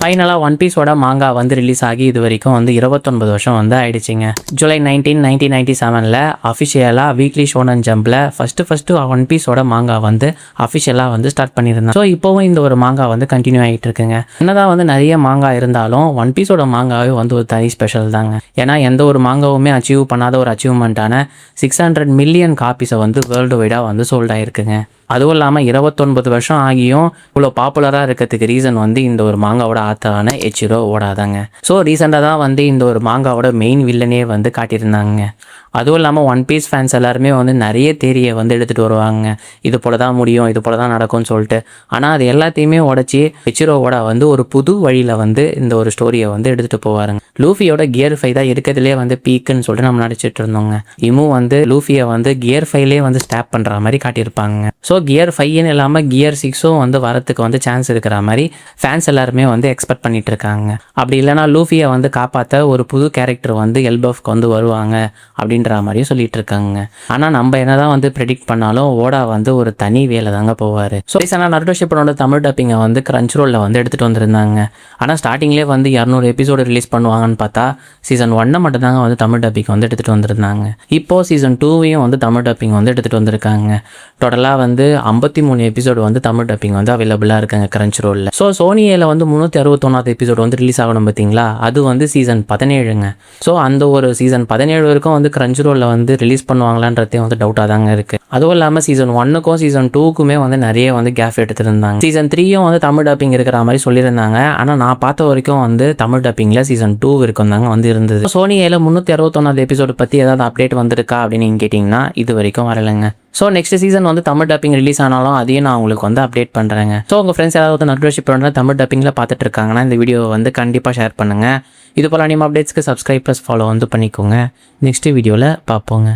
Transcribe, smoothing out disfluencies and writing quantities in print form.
ஃபைனலாக ஒன் பீஸோட மாங்கா வந்து ரிலீஸ் ஆகி இது வரைக்கும் வந்து 29 வருஷம் வந்து ஆயிடுச்சுங்க. ஜூலை 19, 1997 அஃபிஷியலாக வீக்லி ஷோனன் ஜம்பில் ஃபஸ்ட்டு ஒன் பீஸோட மாங்கா வந்து அஃபிஷியலாக வந்து ஸ்டார்ட் பண்ணியிருந்தேன். ஸோ இப்போவும் இந்த ஒரு மாங்கா வந்து கண்டினியூ ஆகிட்டு இருக்குங்க. என்னதான் வந்து நிறைய மாங்கா இருந்தாலும் ஒன் பீஸோட மாங்காவே வந்து ஒரு தனி ஸ்பெஷல் தாங்க. ஏன்னா எந்த ஒரு மாங்காவுமே அச்சீவ் பண்ணாத ஒரு அச்சீவ்மெண்ட்டான 600 மில்லியன் காப்பீஸை வந்து வேர்ல்டு வைடாக வந்து சோல்ட் ஆகிருக்குங்க. அதுவும் இல்லாமல் 29 வருஷம் ஆகியும் இவ்வளோ பாப்புலராக இருக்கிறதுக்கு ரீசன் வந்து இந்த ஒரு மாங்காவோட ஆத்தரான எச்சிரோ ஓடாதாங்க. ஸோ ரீசெண்டாக தான் வந்து இந்த ஒரு மாங்காவோட மெயின் வில்லனே வந்து காட்டியிருந்தாங்க. அதுவும் இல்லாமல் ஒன் பீஸ் ஃபேன்ஸ் எல்லாருமே வந்து நிறைய தேரியை வந்து எடுத்துகிட்டு வருவாங்க. இது போல தான் முடியும், இது போல தான் நடக்கும்னு சொல்லிட்டு. ஆனால் அது எல்லாத்தையுமே உடச்சி எச்சிரோவோட வந்து ஒரு புது வழியில் வந்து இந்த ஒரு ஸ்டோரியை வந்து எடுத்துகிட்டு போவாருங்க. லூஃபியோட கியர் 5 தான் இருக்கிறதுலே வந்து பீக்குன்னு சொல்லிட்டு நம்ம நடிச்சிட்டு இருந்தோங்க. இமு வந்து லூஃபியை வந்து கியர் 5லேயே வந்து ஸ்டாப் பண்ணுற மாதிரி காட்டியிருப்பாங்க. ஸோ கியர் 5ன்னு இல்லாமல் கியர் 6ம் வந்து வரத்துக்கு வந்து சான்ஸ் இருக்கிற மாதிரி ஃபேன்ஸ் எல்லாருமே வந்து எக்ஸ்பெக்ட் பண்ணிட்டு இருக்காங்க. அப்படி இல்லைனா லூஃபியை வந்து காப்பாற்ற ஒரு புது கேரக்டர் வந்து எல்பஃப்க்கு வந்து வருவாங்க அப்படின்ற மாதிரியும் சொல்லிட்டு இருக்காங்க. ஆனால் நம்ம என்னதான் வந்து ப்ரெடிக்ட் பண்ணாலும் ஓடா வந்து ஒரு தனி வேலை தாங்க போவார். ஸோ ரீசெண்டாக நருட்டோ ஷிப்பனோட தமிழ் டப்பிங்கை வந்து கிரன்ச்ரோலில் வந்து எடுத்துகிட்டு வந்திருந்தாங்க. ஆனால் ஸ்டார்டிங்லேயே வந்து 200 எபிசோடு ரிலீஸ் பண்ணுவாங்கன்னு பார்த்தா சீசன் 1 மட்டும் தாங்க வந்து தமிழ் டப்பிங் வந்து எடுத்துகிட்டு வந்திருந்தாங்க. இப்போது சீசன் 2வையும் வந்து தமிழ் டப்பிங் வந்து எடுத்துகிட்டு வந்திருக்காங்க. டோட்டலாக வந்து 53 எபிசோடு வந்து தமிழ் டப்பிங் வந்து அவைலபிளாக இருக்காங்க கிரன்ச்ரோலில். ஸோ சோனியில் வந்து 361 எபிசோடு வந்து ரிலீஸ் ஆகணும் பார்த்தீங்களா, அது வந்து சீசன் 17ங்க. ஸோ அந்த ஒரு சீசன் 17 வரைக்கும் வந்து கிரன்ச்ரோலில் வந்து ரிலீஸ் பண்ணுவாங்களான்றதே வந்து டவுட்டாக தாங்க இருக்குது. அதுவும் இல்லாமல் சீசன் 1க்கும் சீசன் 2க்குமே வந்து நிறைய வந்து கேப் எடுத்துருந்தாங்க. சீசன் 3யும் வந்து தமிழ் டப்பிங் இருக்கிற மாதிரி சொல்லியிருந்தாங்க. ஆனால் நான் பார்த்த வரைக்கும் வந்து தமிழ் டப்பிங்கில் சீசன் 2 வரைக்கும் தாங்க வந்து இருந்தது. சோனியில் 361 எபிசோடு பற்றி ஏதாவது அப்டேட் வந்திருக்கா அப்படின்னு நீங்கள் கேட்டிங்கன்னா இது வரைக்கும் வரலைங்க. ஸோ நெக்ஸ்ட் சீசன் வந்து தமிழ் டப்பிங் ரிலீஸ் ஆனாலும் அதையும் நான் உங்களுக்கு வந்து அப்டேட் பண்ணுறேங்க. ஸோ உங்கள் ஃப்ரெண்ட்ஸ் ஏதாவது நருட்டோ ஷிப்பனோட தமிழ் டப்பிங்கில் பார்த்துட்டு இருக்காங்கன்னா இந்த வீடியோ வந்து கண்டிப்பாக ஷேர் பண்ணுங்கள். இது போல் அனிமே அப்டேட்ஸ்க்கு சப்ஸ்கிரைப் ப்ளஸ் ஃபாலோ வந்து பண்ணிக்கோங்க. நெக்ஸ்ட் வீடியோவில் பார்ப்போங்க.